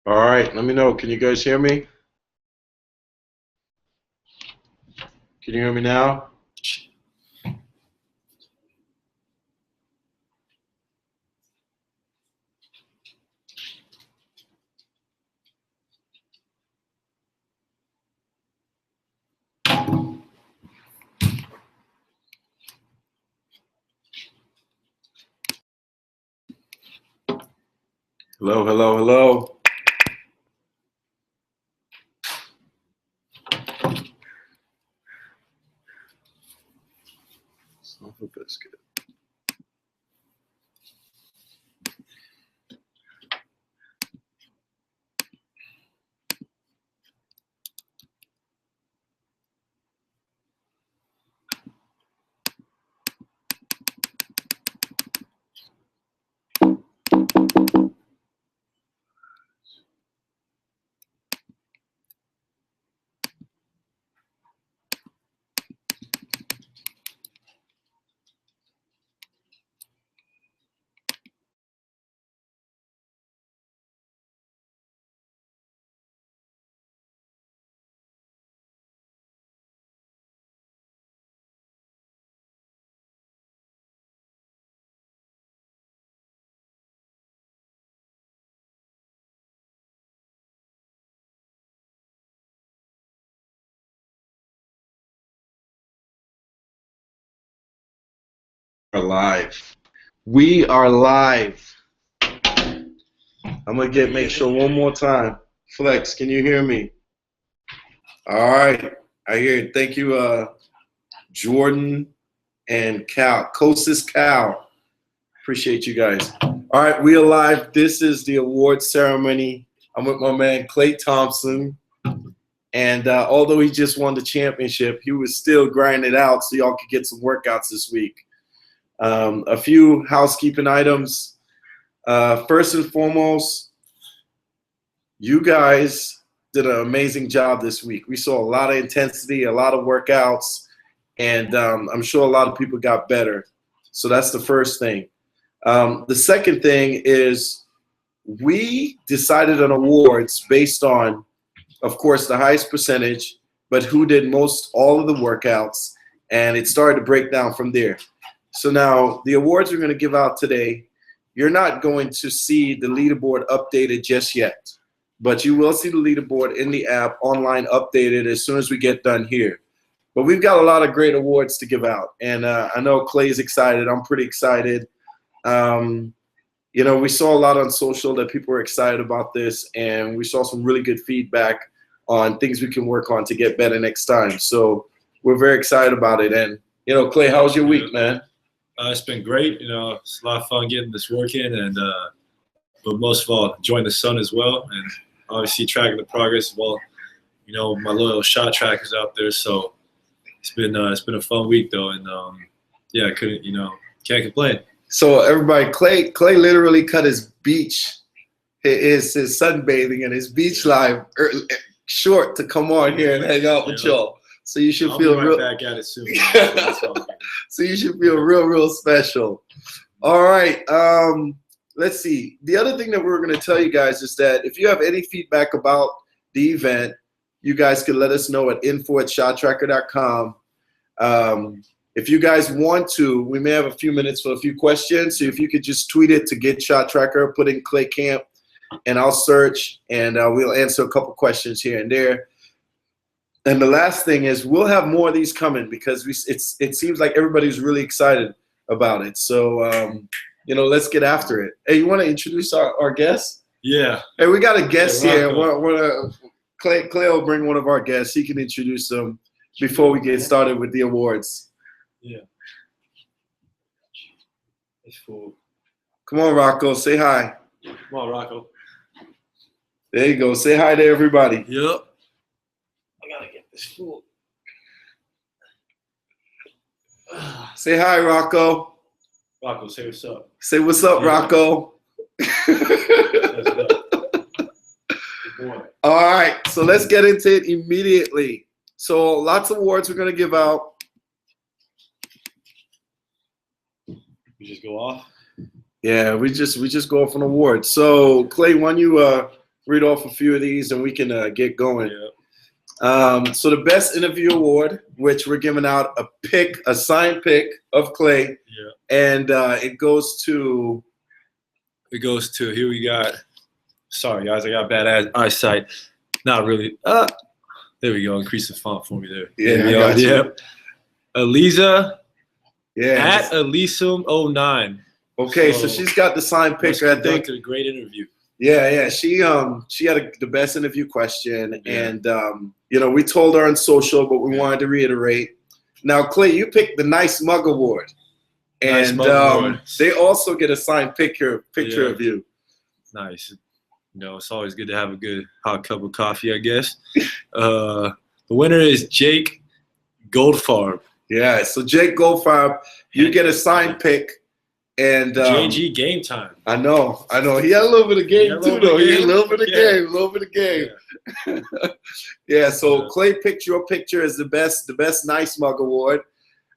All right, let me know. Can you guys hear me? Can you hear me now? Hello, hello, hello. Son of a biscuit. We're live. We are live. I'm gonna make sure one more time. Flex, can you hear me? All right, I hear it. Thank you, Jordan and Cal, Kosis Cal. Appreciate you guys. All right, we are live. This is the award ceremony. I'm with my man Klay Thompson, and although he just won the championship, he was still grinding it out so y'all could get some workouts this week. A few housekeeping items. First and foremost, you guys did an amazing job this week. We saw a lot of intensity, a lot of workouts, and I'm sure a lot of people got better. So that's the first thing. The second thing is we decided on awards based on, of course, the highest percentage, but who did all of the workouts, and it started to break down from there. So now the awards we're going to give out today, you're not going to see the leaderboard updated just yet, but you will see the leaderboard in the app online updated as soon as we get done here. But we've got a lot of great awards to give out, and I know Clay's excited. I'm pretty excited. You know, we saw a lot on social that people were excited about this, and we saw some really good feedback on things we can work on to get better next time. So we're very excited about it. And, you know, Klay, how's your week, man? It's been great. You know, it's a lot of fun getting this work in, and but most of all, enjoying the sun as well, and obviously tracking the progress. Well, you know, my loyal shot trackers out there. So it's been a fun week though, and yeah, I couldn't, you know, can't complain. So everybody, Klay literally cut his his sunbathing and his beach live short to come on here and hang out with y'all. So you should feel I'll be right back at it soon. So you should feel real special. All right. Let's see. The other thing that we're going to tell you guys is that if you have any feedback about the event, you guys can let us know at info@shottracker.com. If you guys want to, we may have a few minutes for a few questions. So if you could just tweet it to Get Shot Tracker, put in Klay Camp, and I'll search, and we'll answer a couple questions here and there. And the last thing is we'll have more of these coming because it seems like everybody's really excited about it. So, you know, let's get after it. Hey, you want to introduce our guest? Yeah. Hey, we got a guest here. Klay will bring one of our guests. He can introduce them before we get started with the awards. Yeah. It's cool. Come on, Rocco. Say hi. Come on, Rocco. There you go. Say hi to everybody. Yep. I gotta get this food. Say hi, Rocco. Rocco, say what's up. Say what's up, Rocco. All right, so let's get into it immediately. So lots of awards we're gonna give out. We just go off. Yeah, we just go off an award. So Klay, why don't you read off a few of these, and we can get going. Yeah. So the best interview award, which we're giving out a signed pick of Klay, and it goes to. Here we got. Sorry guys, I got bad eyesight. Not really. There we go. Increase the font for me there. Yeah, I got you. Yep. Aliza. Yeah. At Elysium09. Okay, so she's got the signed picture. I think. A great interview. Yeah. She had the best interview question, and we told her on social, but we wanted to reiterate. Now, Klay, you picked the Nice Mug Award, and they also get a signed picture of you. Nice. It's always good to have a good hot cup of coffee, I guess. The winner is Jake Goldfarb. Yeah, so Jake Goldfarb, you get a signed pick. And JG Game Time. I know. He had a little bit of game too, though. He had a little bit of game. Yeah. So Klay picked your picture as the best Nice Mug Award.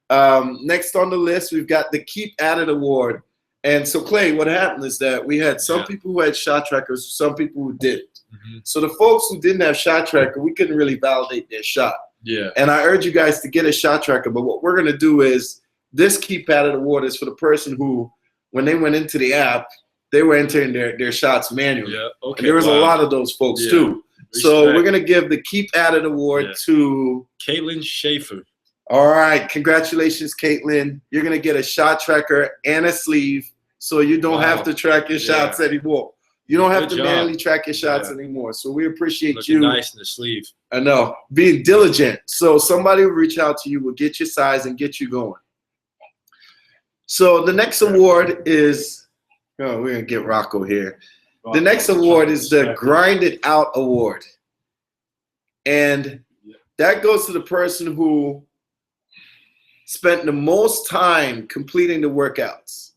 Next on the list, we've got the Keep At It Award. And so Klay, what happened is that we had some people who had ShotTrackers, some people who didn't. Mm-hmm. So the folks who didn't have ShotTracker, we couldn't really validate their shot. Yeah. And I urge you guys to get a ShotTracker. But what we're gonna do is this Keep At It Award is for the person who, when they went into the app, they were entering their shots manually. Yeah, okay. And there was a lot of those folks too. Respect. So we're going to give the Keep At It Award to Caitlin Schaefer. All right. Congratulations, Caitlin. You're going to get a ShotTracker and a sleeve, so you don't have to track your shots anymore. You don't have to manually track your shots anymore. So we appreciate Looking you. Nice in the sleeve. I know. Being diligent. So somebody will reach out to you, will get your size, and get you going. So the next award is, we're going to get Rocco here. The next award is the Grind It Out Award. And that goes to the person who spent the most time completing the workouts.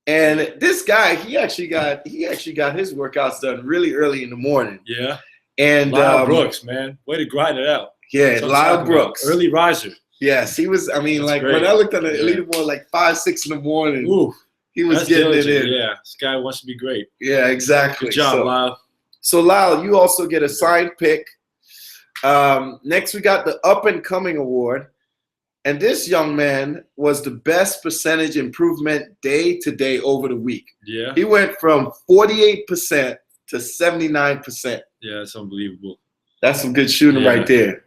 And this guy, he actually got his workouts done really early in the morning. Yeah. And Lyle Brooks, man. Way to grind it out. Yeah, Lyle Brooks. Early riser. Yes, he was. I mean, that's great. When I looked at the leaderboard, like 5, 6 in the morning, he was getting it in. Yeah, this guy wants to be great. Yeah, exactly. Good job, Lyle. So, Lyle, you also get a signed pick. Next, we got the Up and Coming Award, and this young man was the best percentage improvement day to day over the week. Yeah, he went from 48% to 79%. Yeah, that's unbelievable. That's some good shooting right there.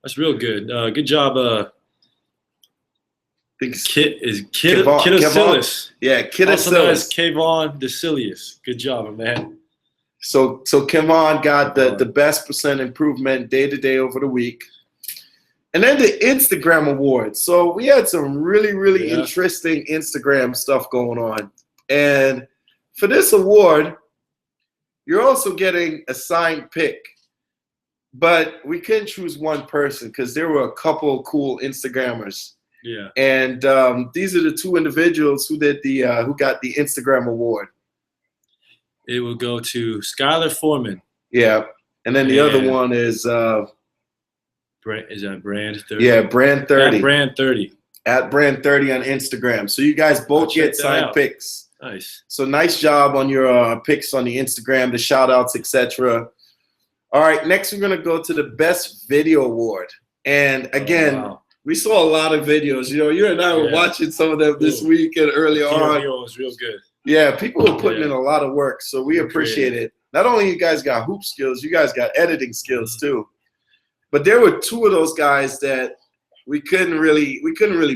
That's real good. Good job. I think Kid Asilis. Yeah, Kid Asilis. Kayvon DeCilius. Good job, man. So Kevon got the best percent improvement day to day over the week. And then the Instagram Award. So we had some really interesting Instagram stuff going on. And for this award, you're also getting a signed pick. But we couldn't choose one person because there were a couple of cool Instagrammers. Yeah. And these are the two individuals who did who got the Instagram award. It will go to Skylar Foreman. Yeah. And then the other one is is that Brand 30? Yeah, Brand 30. At Brand 30. At Brand 30 on Instagram. So you guys both get signed picks. Nice. So nice job on your picks on the Instagram, the shout outs, etc. All right, next we're going to go to the Best Video Award. And again, we saw a lot of videos. You know, you and I were watching some of them this week and early on. The video was real good. Yeah, people were putting in a lot of work, so we appreciate it. Not only you guys got hoop skills, you guys got editing skills too. But there were two of those guys that we couldn't really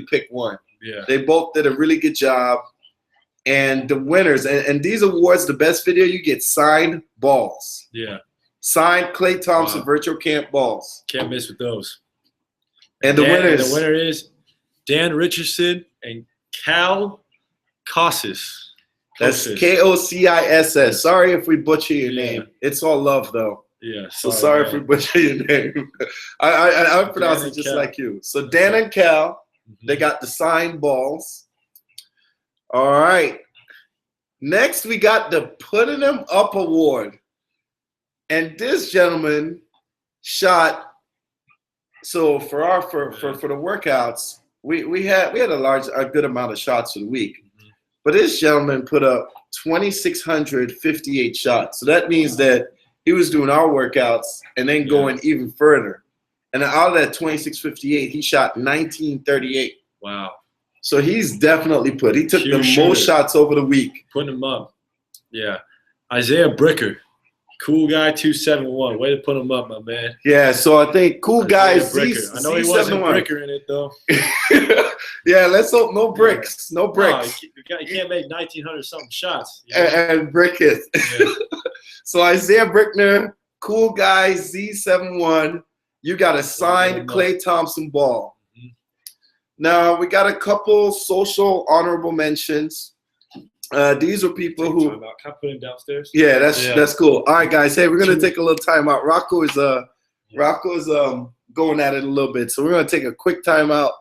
pick one. Yeah. They both did a really good job. And the winners, and these awards, the best video, you get signed balls. Yeah. Signed Klay Thompson Virtual Camp balls. Can't miss with those. And the winners. The winner is Dan Richardson and Cal Kosis. That's Kociss. Sorry if we butcher your name. It's all love, though. Yeah. So sorry if we butcher your name. I pronounce it just like you. So Dan and Cal, they got the signed balls. All right. Next, we got the Putting Them Up Award. And this gentleman shot. So for the workouts, we had a good amount of shots for the week. But this gentleman put up 2,658 shots. So that means that he was doing our workouts and then going even further. And out of that 2,658, he shot 1938. Wow. So he's definitely he took Huge the most shots over the week. Putting him up. Yeah. Isaiah Bricker. Cool guy, 271. Way to put him up, my man. Yeah, so I think cool guys. I know he wasn't Bricker in it, though. Yeah, let's hope no bricks. No bricks. No, you can't make 1,900-something shots. You know? And brick it. Yeah. So Isaiah Brickner, cool guy, Z71. You got a signed Klay Thompson ball. Mm-hmm. Now, we got a couple social honorable mentions. These are people who. Can I put him downstairs? Yeah, that's cool. All right, guys. Hey, we're gonna take a little time out. Rocco is going at it a little bit, so we're gonna take a quick time out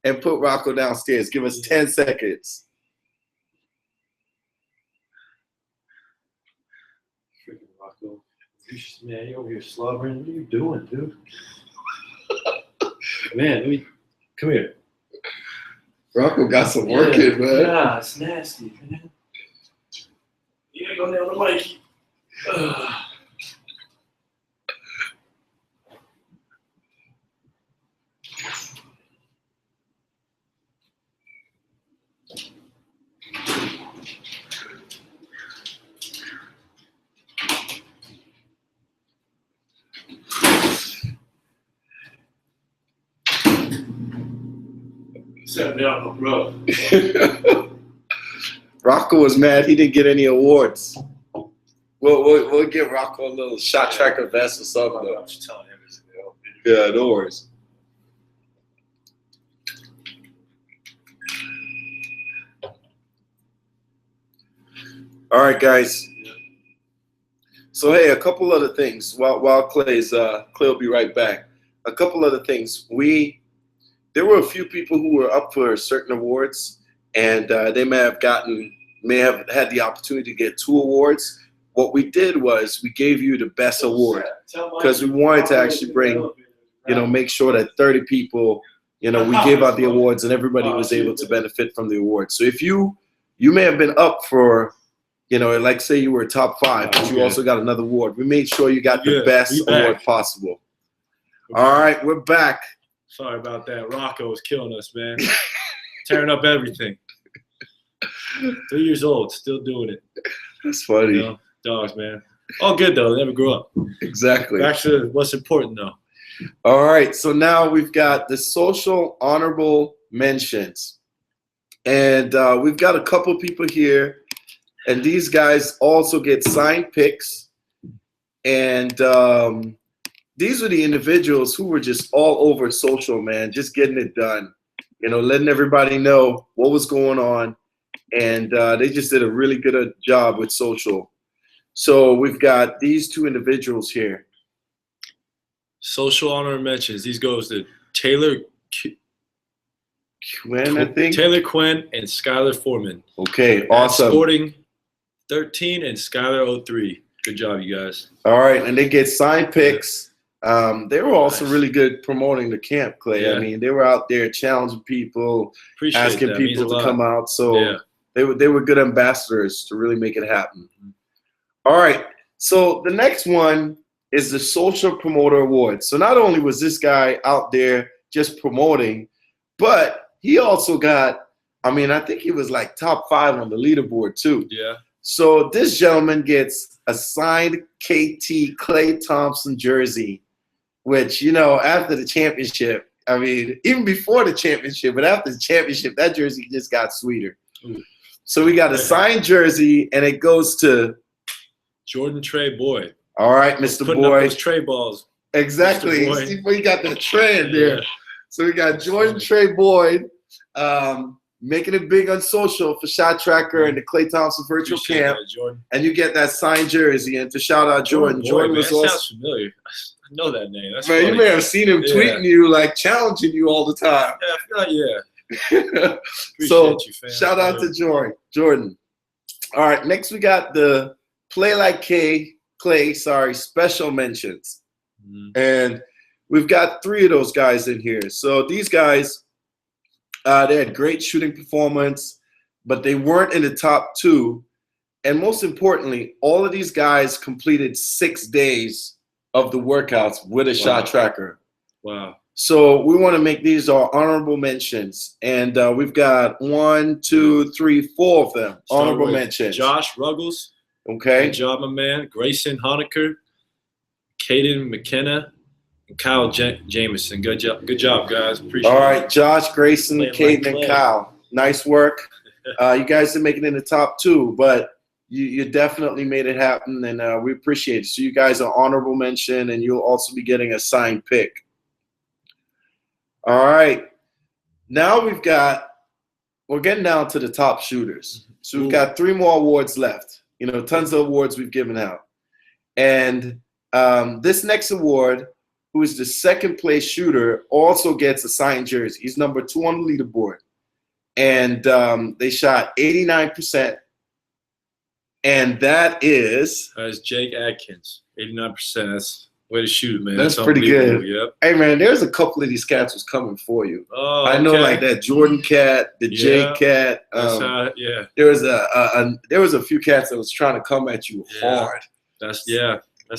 and put Rocco downstairs. Give us 10 seconds. Freaking Rocco, man, you over here slobbering. What are you doing, dude? Man, come here. Rocco got some work in, man. Yeah, it's nasty, man. You ain't going down the mic. Set down, bro. Rocco was mad he didn't get any awards. We'll give Rocco a little ShotTracker vest or something. I'm just telling him. Yeah, no worries. All right, guys. So hey, a couple other things. While Clay will be right back. A couple other things. There were a few people who were up for certain awards, and they may have had the opportunity to get 2 awards. What we did was we gave you the best award because we wanted to actually bring, make sure that 30 people, we gave out the awards and everybody was able to benefit from the awards. So if you may have been up for, like say you were top 5, but you also got another award. We made sure you got the best award possible. All right, we're back. Sorry about that. Rocco is killing us, man. Tearing up everything. 3 years old, still doing it. That's funny. Dogs, man. All good, though. They never grow up. Exactly. Back to what's important, though. All right. So now we've got the social honorable mentions. And we've got a couple people here. And these guys also get signed picks. And these are the individuals who were just all over social, man, just getting it done, letting everybody know what was going on. And they just did a really good job with social. So we've got these 2 individuals here. Social honor mentions. These goes to Taylor Quinn, I think. Taylor Quinn and Skylar Foreman. Okay, awesome. Sporting 13 and Skylar 03. Good job, you guys. All right, and they get signed picks. They were also really good promoting the camp, Clay. Yeah. I mean, they were out there challenging people, asking people to come out. So they were good ambassadors to really make it happen. All right, so the next one is the Social Promoter Award. So not only was this guy out there just promoting, but he also got, I think he was like top 5 on the leaderboard too. Yeah. So this gentleman gets a signed KT Klay Thompson jersey, which, after the championship, even before the championship, but after the championship, that jersey just got sweeter. So we got a signed jersey, and it goes to Jordan Trey Boyd. All right, Mr. Putting Boyd. Up those Trey balls. Exactly. We got the trend there. So we got Jordan Trey Boyd making it big on social for ShotTracker and the Klay Thompson virtual camp. And you get that signed jersey. And to shout out Jordan. Jordan was also. That sounds familiar. I know that name. That's man, funny. You may have seen him tweeting you, like challenging you all the time. Yeah. So shout out to Jordan. All right, next we got the Play Like Klay, special mentions. And we've got 3 of those guys in here. So these guys, they had great shooting performance, but they weren't in the top 2. And most importantly, all of these guys completed 6 days of the workouts with a shot tracker. Wow. So we want to make these our honorable mentions. And we've got 1, 2, 3, 4 of them. Honorable mentions. Josh Ruggles. Okay. Good job, my man. Grayson Honecker. Caden McKenna. And Kyle Jameson. Good job, guys. Appreciate it. All right, Josh, Grayson, Caden, and Kyle. Nice work. You guys didn't make it in the top 2, but you definitely made it happen, and we appreciate it. So you guys are honorable mention, and you'll also be getting a signed pick. All right. Now we're getting down to the top shooters. So we've got 3 more awards left. You know, tons of awards we've given out. And this next award, who is the second place shooter, also gets a signed jersey. He's number 2 on the leaderboard. And they shot 89%. And that is Jake Atkins, 89%. That's way to shoot, man. That's pretty good. Yep. Hey, man, there's a couple of these cats was coming for you. Oh, I know, like that Jordan cat, the Jake cat. Yeah. There was a few cats that was trying to come at you hard. That's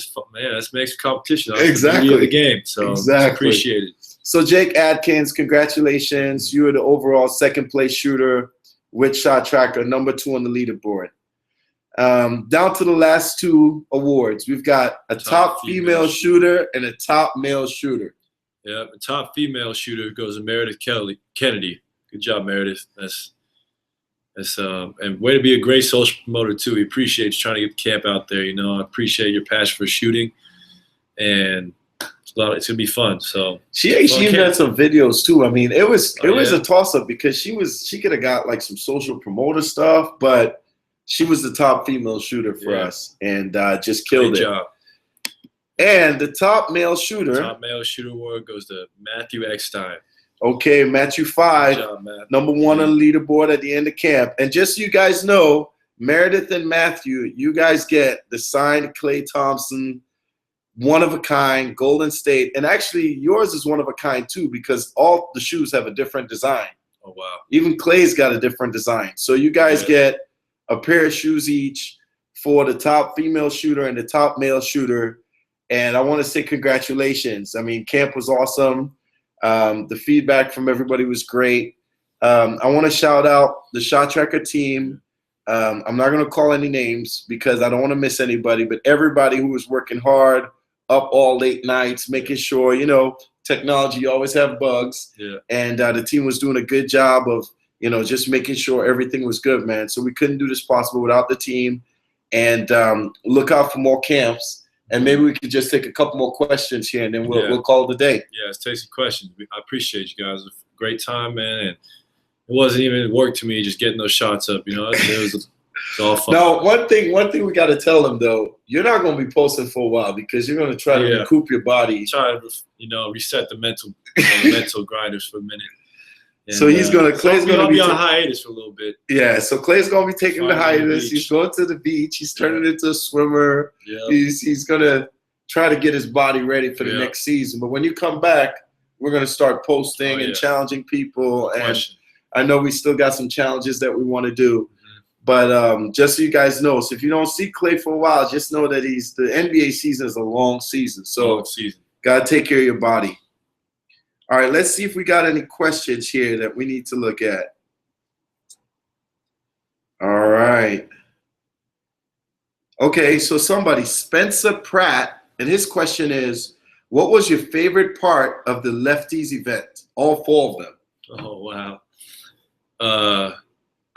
fun, man. That makes competition. Exactly. That's the beauty of the game. So exactly. Appreciate it. So Jake Atkins, congratulations. You are the overall second place shooter with ShotTracker, number 2 on the leaderboard. Down to the last 2 awards. We've got a top female shooter and a top male shooter. Yeah, the top female shooter goes to Meredith Kennedy. Good job, Meredith. That's and way to be a great social promoter too. We appreciate you trying to get the camp out there. You know, I appreciate your passion for shooting, and it's gonna be fun. So she even had some videos too. I mean, it was a toss up because she could have got like some social promoter stuff, but she was the top female shooter for us, and just killed it. Good job. And the top male shooter. Top male shooter award goes to Matthew Eckstein. Okay, Matthew 5, job, Matt. number 1 on the leaderboard at the end of camp. And just so you guys know, Meredith and Matthew, you guys get the signed Klay Thompson, one of a kind, Golden State. And actually, yours is one of a kind too, because all the shoes have a different design. Oh, wow. Even Klay's got a different design. So you guys get a pair of shoes each for the top female shooter and the top male shooter. And I want to say congratulations. I mean, camp was awesome. The feedback from everybody was great. I want to shout out the ShotTracker team. I'm not going to call any names because I don't want to miss anybody, but everybody who was working hard, up all late nights, making sure, you know, technology, you always have bugs. Yeah. And the team was doing a good job of, you know, just making sure everything was good, man. So we couldn't do this possible without the team. And look out for more camps. And maybe we could just take a couple more questions here, and then we'll call it a day. Yeah, let's take some questions. I appreciate you guys. It was a great time, man. And it wasn't even work to me just getting those shots up. You know, it was all fun. Now, one thing we got to tell them, though, you're not going to be posting for a while because you're going to try to recoup your body. Try to, you know, reset the mental grinders for a minute. And, so Clay's gonna be on hiatus for a little bit. Yeah, so Clay's gonna be taking the hiatus. He's going to the beach. He's turning into a swimmer. Yeah. He's gonna try to get his body ready for the next season. But when you come back, we're gonna start posting and challenging people. And I know we still got some challenges that we want to do. But just so you guys know, so if you don't see Klay for a while, just know that the NBA season is a long season. So gotta take care of your body. All right, let's see if we got any questions here that we need to look at. All right. Okay, so Spencer Pratt, and his question is, what was your favorite part of the Lefties event? All 4 of them. Oh, wow. I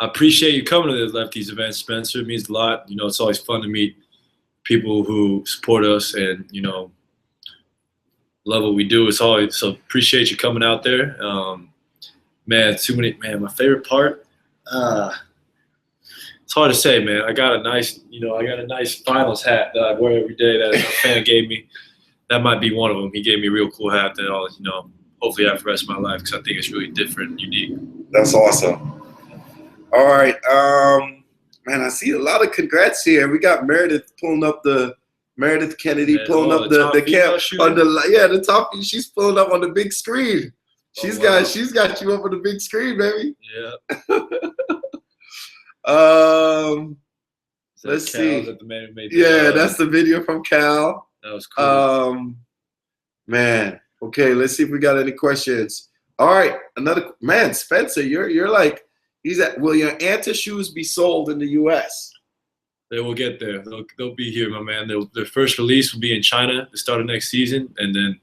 appreciate you coming to the Lefties event, Spencer. It means a lot. You know, it's always fun to meet people who support us and, you know, love what we do. It's always so appreciate you coming out there. Man, my favorite part. It's hard to say, man. I got a nice finals hat that I wear every day that a fan gave me. That might be one of them. He gave me a real cool hat that I'll, you know, hopefully have for the rest of my life because I think it's really different and unique. That's awesome. All right. Man, I see a lot of congrats here. We got Meredith Kennedy pulling up the camp on the top. She's pulling up on the big screen. She's got you up on the big screen, baby. Yeah. Is Let's Cal, see. is that the man who made the, Yeah, that's the video from Cal. that was cool. Man. Okay, let's see if we got any questions. All right, another man, Spencer. You're like he's at. Will your Anta shoes be sold in the U.S.? They will get there. They'll be here, my man. Their first release will be in China at the start of next season, and then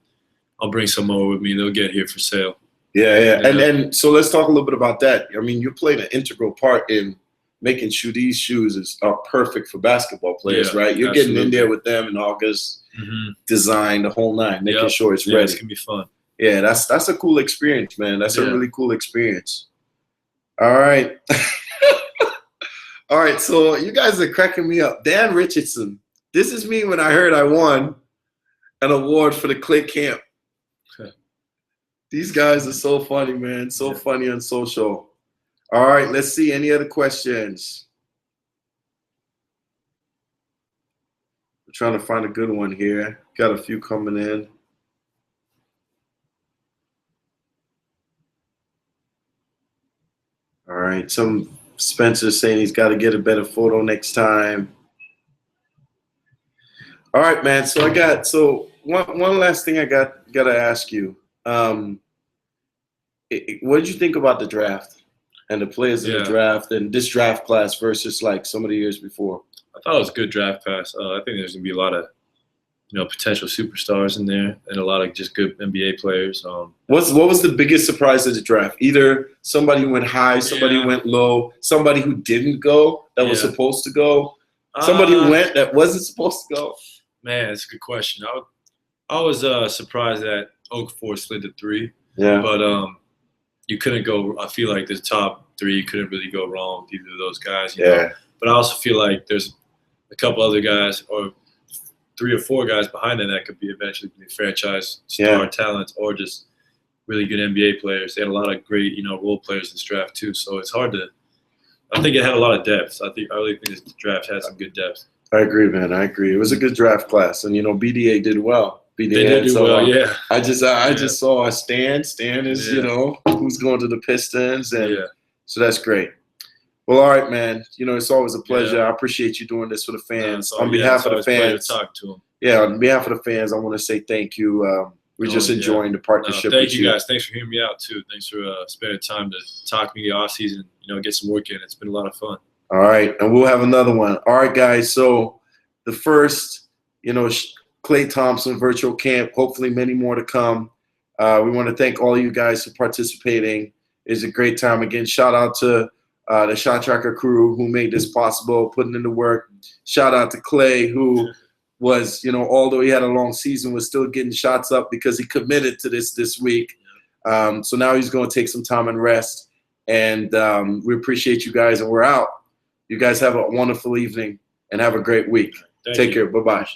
I'll bring some more with me. They'll get here for sale. Yeah. And so let's talk a little bit about that. I mean, you played an integral part in making sure these shoes are perfect for basketball players, right? You're absolutely. getting in there with them in August, design the whole nine, making sure it's ready. ready. It's gonna be fun. Yeah, that's a cool experience, man. That's a really cool experience. All right. All right, so you guys are cracking me up. Dan Richardson. This is me when I heard I won an award for the Klay Camp. These guys are so funny, man. So funny on social. All right, let's see. Any other questions? I'm trying to find a good one here. Got a few coming in. All right, some Spencer saying he's got to get a better photo next time. All right, man. So one last thing I got to ask you. What did you think about the draft and the players in the draft and this draft class versus like some of the years before? I thought it was a good draft class. I think there's gonna be a lot of potential superstars in there and a lot of just good NBA players. What was the biggest surprise of the draft? Either somebody who went high, somebody who went low, somebody who didn't go that was supposed to go, somebody who went that wasn't supposed to go. Man, that's a good question. I was surprised that Okafor slid to 3. Yeah. But you couldn't go. I feel like the top 3 you couldn't really go wrong with either of those guys. You know? But I also feel like there's a couple other guys or 3 or 4 guys behind them that could be eventually be franchise star talents or just really good NBA players. They had a lot of great, role players in this draft too. So it's hard to. I think it had a lot of depth. I really think this draft had some good depth. I agree, man. I agree. It was a good draft class, and BDA did well. They did do well, yeah. I just saw Stan. Stan is who's going to the Pistons, and so that's great. Well, all right, man. It's always a pleasure. I appreciate you doing this for the fans. On behalf of the fans, talk to them. Yeah, on behalf of the fans, I want to say thank you. We're just enjoying the partnership. Thank you guys. Thanks for hearing me out too. Thanks for spending time to talk to me the off season. Get some work in. It's been a lot of fun. All right, and we'll have another one. All right, guys. So the first, Klay Thompson virtual camp. Hopefully, many more to come. We want to thank all you guys for participating. It's a great time. Again, shout out to the ShotTracker crew who made this possible, putting in the work. Shout out to Klay, who was, although he had a long season, was still getting shots up because he committed to this week. So now he's going to take some time and rest. And we appreciate you guys, and we're out. You guys have a wonderful evening and have a great week. Take care. Bye-bye.